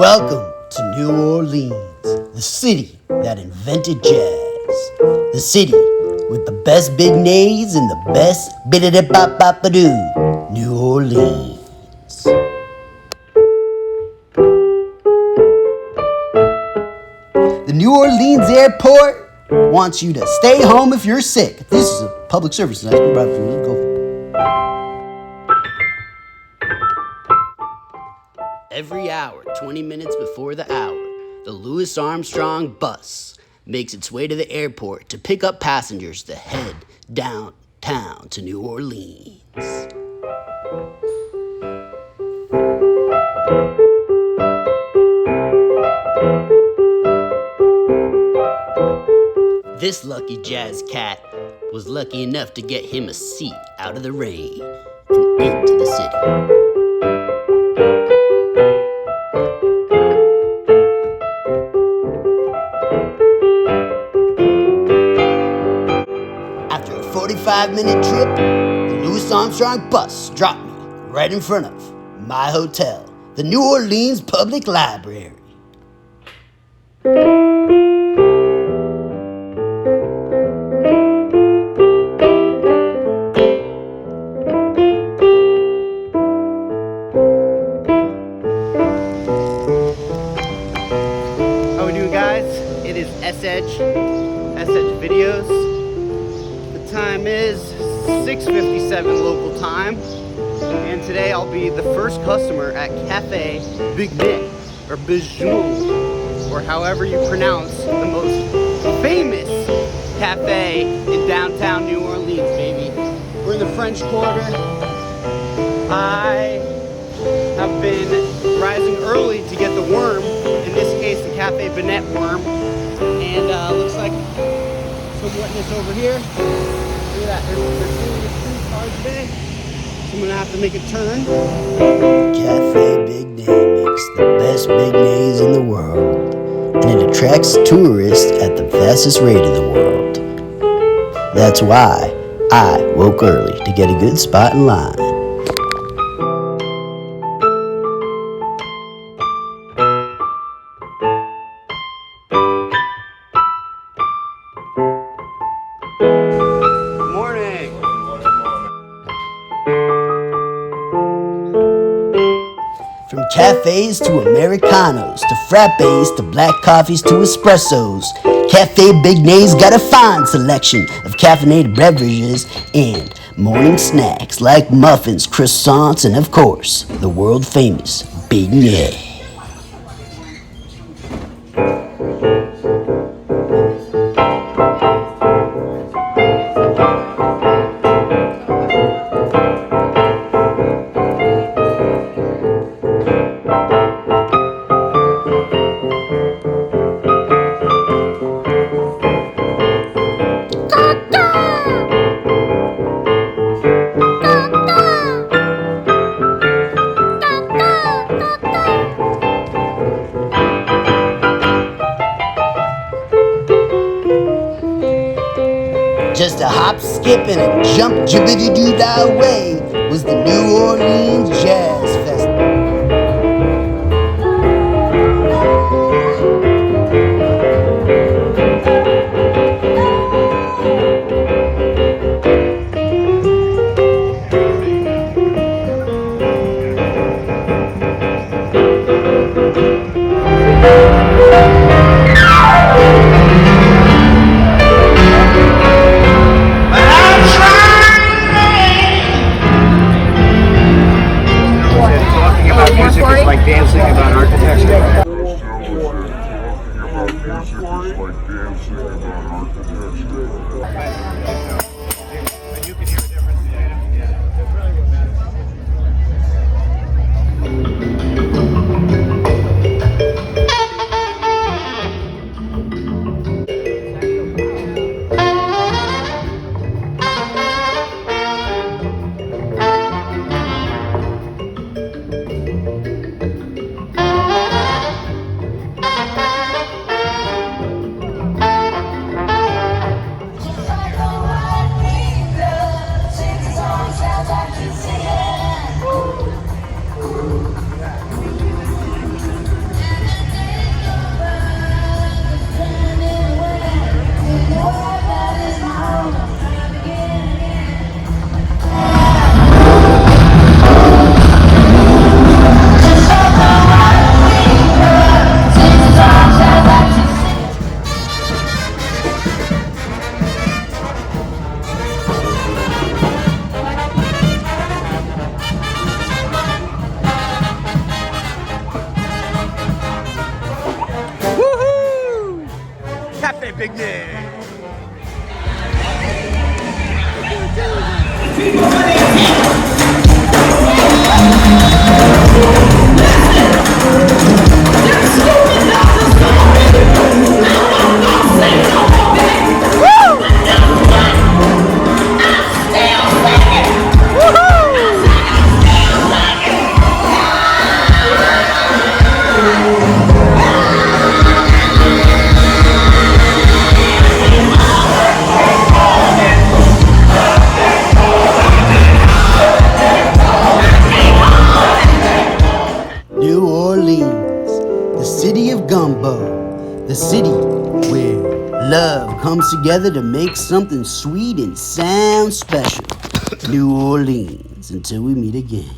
Welcome to New Orleans, the city that invented jazz. The city with the best big nays and the best biddy-da-bop-bop-a-doo. New Orleans. The New Orleans airport wants you to stay home if you're sick. This is a public service announcement. Go. Every hour, 20 minutes before the hour, the Louis Armstrong bus makes its way to the airport to pick up passengers to head downtown to New Orleans. This lucky jazz cat was lucky enough to get him a seat out of the rain and into the city. After a 45-minute trip, the Louis Armstrong bus dropped me right in front of my hotel, the New Orleans Public Library. How we doing, guys? It is S-Edge Videos. The time is 6:57 local time, and today I'll be the first customer at Cafe Bignet, or Bijou, or however you pronounce the most famous cafe in downtown New Orleans, baby. We're in the French Quarter. I have been rising early to get the worm, in this case the Cafe Bignet worm, and looks like some wetness over here. Look at that, there's only 2 cars today, so I'm gonna have to make a turn. Cafe Big Nay makes the best big nays in the world, and it attracts tourists at the fastest rate in the world. That's why I woke early to get a good spot in line. Morning. From cafes to Americanos, to frappes, to black coffees, to espressos, Cafe Big Nay's got a fine selection of caffeinated beverages and morning snacks like muffins, croissants, and of course, the world famous Big Nay. Just a hop, skip, and a jump, jibbity-doo-dah away was the New Orleans Jazz Festival. Like dancing about architecture. Big Nate. New Orleans, the city of gumbo, the city where love comes together to make something sweet and sound special. New Orleans, until we meet again.